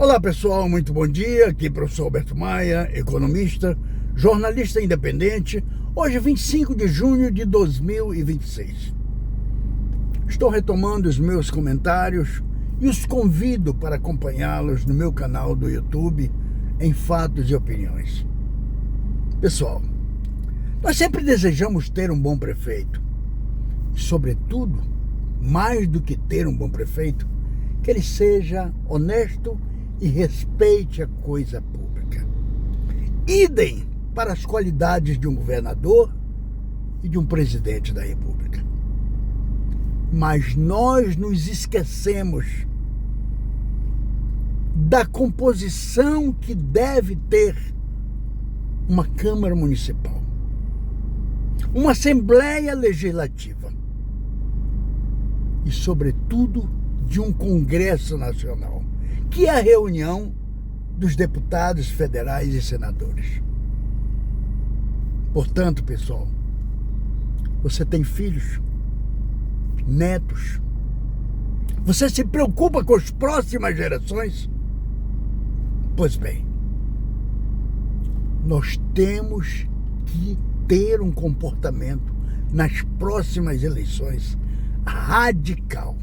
Olá pessoal, muito bom dia, aqui é o professor Alberto Maia, economista, jornalista independente, hoje 25 de junho de 2026. Estou retomando os meus comentários e os convido para acompanhá-los no meu canal do YouTube, em Fatos e Opiniões. Pessoal, nós sempre desejamos ter um bom prefeito e, sobretudo, mais do que ter um bom prefeito, que ele seja honesto e respeite a coisa pública. Idem para as qualidades de um governador e de um presidente da República. Mas nós nos esquecemos da composição que deve ter uma Câmara Municipal, uma Assembleia Legislativa e, sobretudo, de um Congresso Nacional, que é a reunião dos deputados federais e senadores. Portanto, pessoal, você tem filhos, netos, você se preocupa com as próximas gerações? Pois bem, nós temos que ter um comportamento nas próximas eleições radical,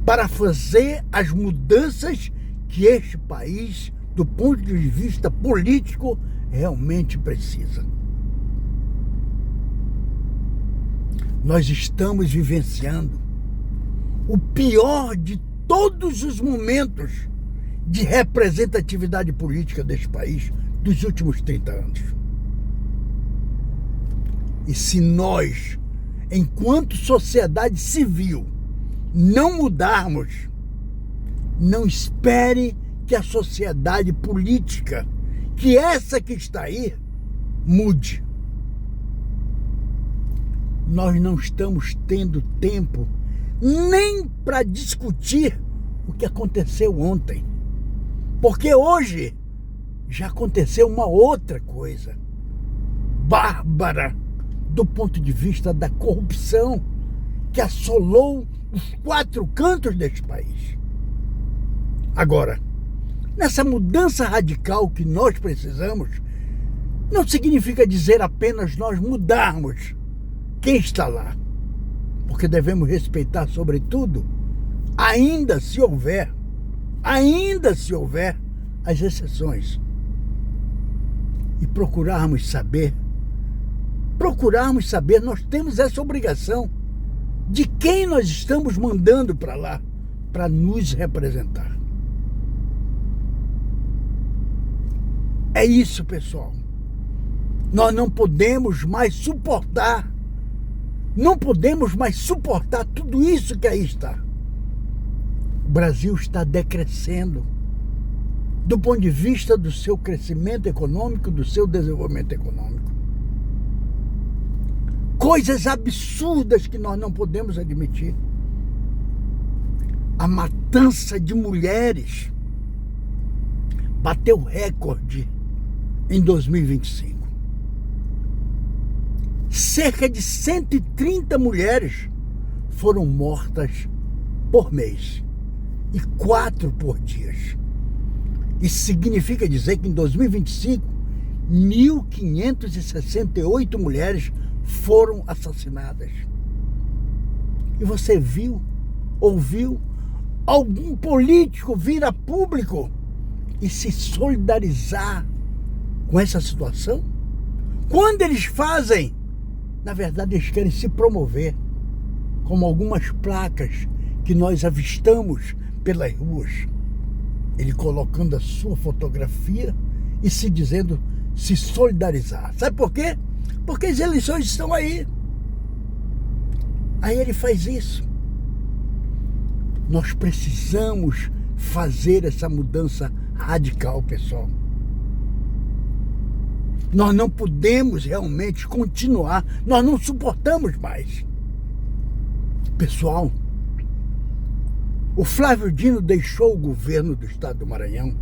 para fazer as mudanças que este país, do ponto de vista político, realmente precisa. Nós estamos vivenciando o pior de todos os momentos de representatividade política deste país dos últimos 30 anos. E se nós, enquanto sociedade civil, não mudarmos, não espere que a sociedade política, que essa que está aí, mude. Nós não estamos tendo tempo nem para discutir o que aconteceu ontem, porque hoje já aconteceu uma outra coisa bárbara do ponto de vista da corrupção que assolou os quatro cantos deste país. Agora, nessa mudança radical que nós precisamos, não significa dizer apenas nós mudarmos quem está lá, porque devemos respeitar, sobretudo, ainda se houver as exceções, e procurarmos saber, nós temos essa obrigação de quem nós estamos mandando para lá para nos representar. É isso, pessoal. Nós não podemos mais suportar tudo isso que aí está. O Brasil está decrescendo do ponto de vista do seu crescimento econômico, do seu desenvolvimento econômico. Coisas absurdas que nós não podemos admitir. A matança de mulheres bateu recorde em 2025. Cerca de 130 mulheres foram mortas por mês e 4 por dia. Isso significa dizer que em 2025, 1.568 mulheres foram assassinadas. E você ouviu algum político vir a público e se solidarizar com essa situação? Quando eles fazem, na verdade eles querem se promover, como algumas placas que nós avistamos pelas ruas, ele colocando a sua fotografia e se solidarizar. Sabe por quê? Porque as eleições estão aí. Aí ele faz isso. Nós precisamos fazer essa mudança radical, pessoal. Nós não podemos realmente continuar. Nós não suportamos mais. Pessoal, o Flávio Dino deixou o governo do estado do Maranhão,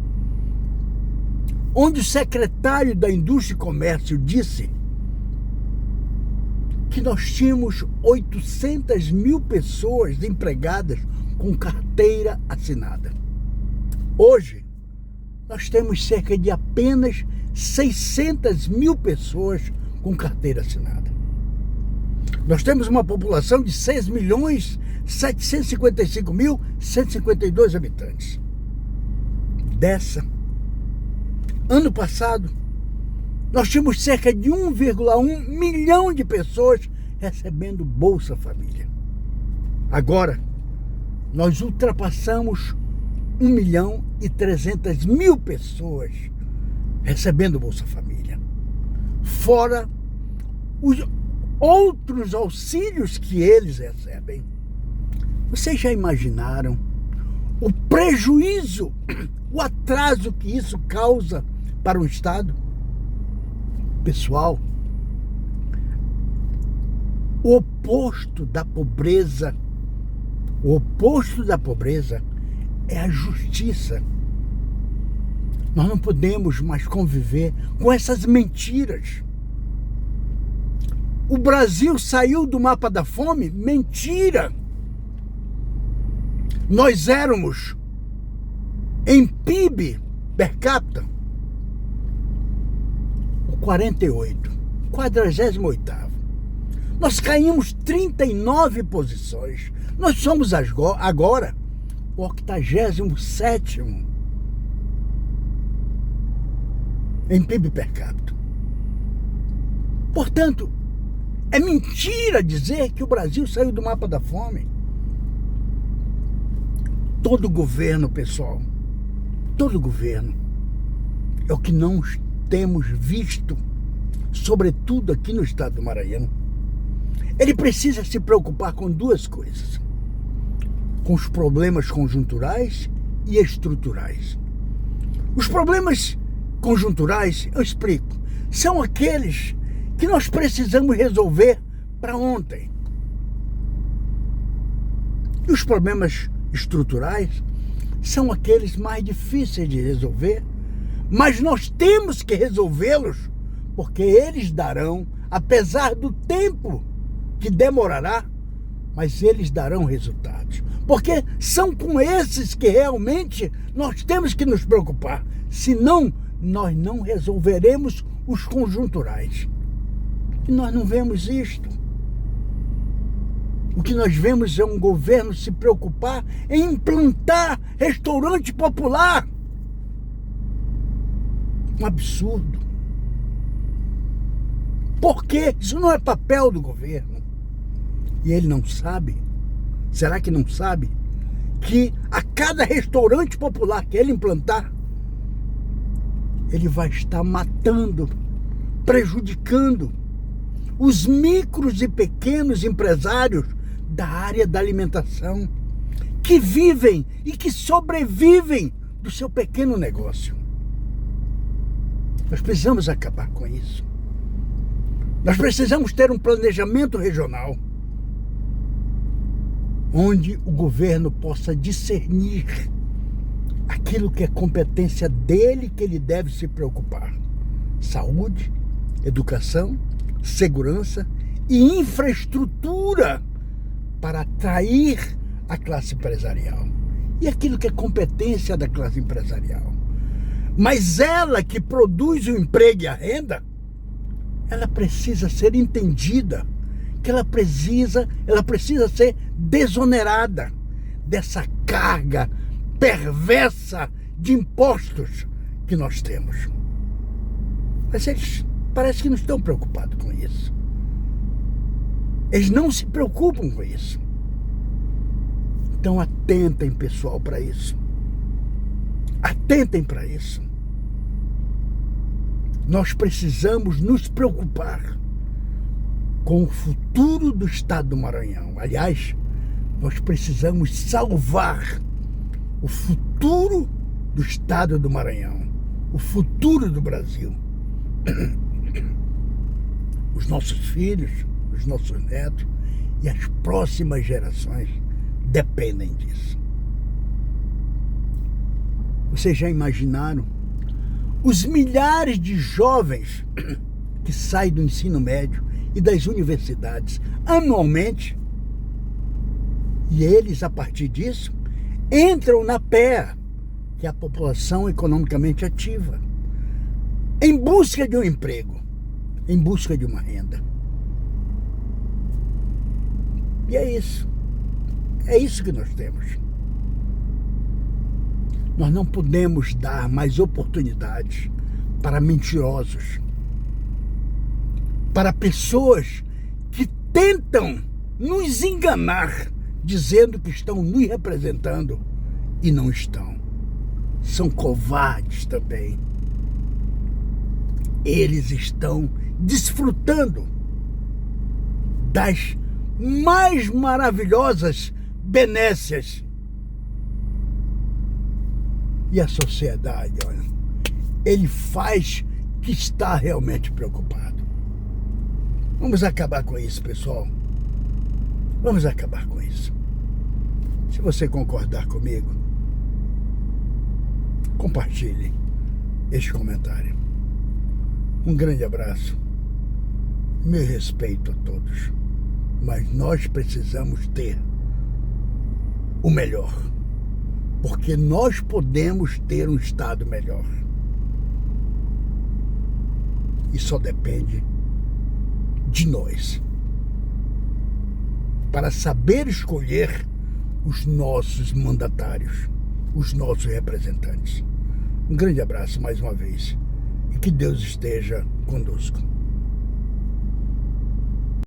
onde o secretário da Indústria e Comércio disse que nós tínhamos 800 mil pessoas empregadas com carteira assinada. Hoje, nós temos cerca de apenas 600 mil pessoas com carteira assinada. Nós temos uma população de 6.755.152 habitantes. Dessa, ano passado, nós tínhamos cerca de 1,1 milhão de pessoas recebendo Bolsa Família. Agora, nós ultrapassamos 1.300.000 pessoas recebendo Bolsa Família. Fora os outros auxílios que eles recebem. Vocês já imaginaram o prejuízo, o atraso que isso causa para o Estado? Pessoal, o oposto da pobreza é a justiça. Nós não podemos mais conviver com essas mentiras. O Brasil saiu do mapa da fome? Mentira! Nós éramos, em PIB per capita, o 48º. Nós caímos 39 posições. Nós somos agora o 87º em PIB per capita. Portanto, é mentira dizer que o Brasil saiu do mapa da fome. Todo governo, pessoal, todo governo, é o que não temos visto, sobretudo aqui no estado do Maranhão. Ele precisa se preocupar com duas coisas: com os problemas conjunturais e estruturais. Os problemas conjunturais, eu explico, são aqueles que nós precisamos resolver para ontem. E os problemas estruturais são aqueles mais difíceis de resolver, mas nós temos que resolvê-los, porque eles darão, apesar do tempo que demorará, mas eles darão resultados. Porque são com esses que realmente nós temos que nos preocupar. Senão, nós não resolveremos os conjunturais. E nós não vemos isto. O que nós vemos é um governo se preocupar em implantar restaurante popular. Um absurdo. Por quê? Isso não é papel do governo. E ele não sabe, será que não sabe, que a cada restaurante popular que ele implantar, ele vai estar matando, prejudicando os micros e pequenos empresários da área da alimentação, que vivem e que sobrevivem do seu pequeno negócio. Nós precisamos acabar com isso. Nós precisamos ter um planejamento regional, onde o governo possa discernir aquilo que é competência dele, que ele deve se preocupar: saúde, educação, segurança e infraestrutura para atrair a classe empresarial. E aquilo que é competência da classe empresarial. Mas ela que produz o emprego e a renda, ela precisa ser entendida, que ela precisa ser desonerada dessa carga perversa de impostos que nós temos. Mas eles parece que não estão preocupados com isso. Eles não se preocupam com isso. Então atentem, pessoal, para isso. Atentem para isso. Nós precisamos nos preocupar com o futuro do estado do Maranhão. Aliás, nós precisamos salvar o futuro do estado do Maranhão, o futuro do Brasil. Os nossos filhos, os nossos netos e as próximas gerações dependem disso. Vocês já imaginaram os milhares de jovens que saem do ensino médio e das universidades anualmente, e eles, a partir disso, entram na PEA, que é a população economicamente ativa, em busca de um emprego, em busca de uma renda. E é isso que nós temos. Nós não podemos dar mais oportunidades para mentirosos, para pessoas que tentam nos enganar, dizendo que estão nos representando e não estão. São covardes também. Eles estão desfrutando das mais maravilhosas benécias. E a sociedade, olha, ele faz que está realmente preocupado. Vamos acabar com isso, pessoal. Vamos acabar com isso. Se você concordar comigo, compartilhe este comentário. Um grande abraço. Meu respeito a todos. Mas nós precisamos ter o melhor. Porque nós podemos ter um estado melhor. E só depende de nós. Para saber escolher os nossos mandatários, os nossos representantes. Um grande abraço mais uma vez. E que Deus esteja conosco.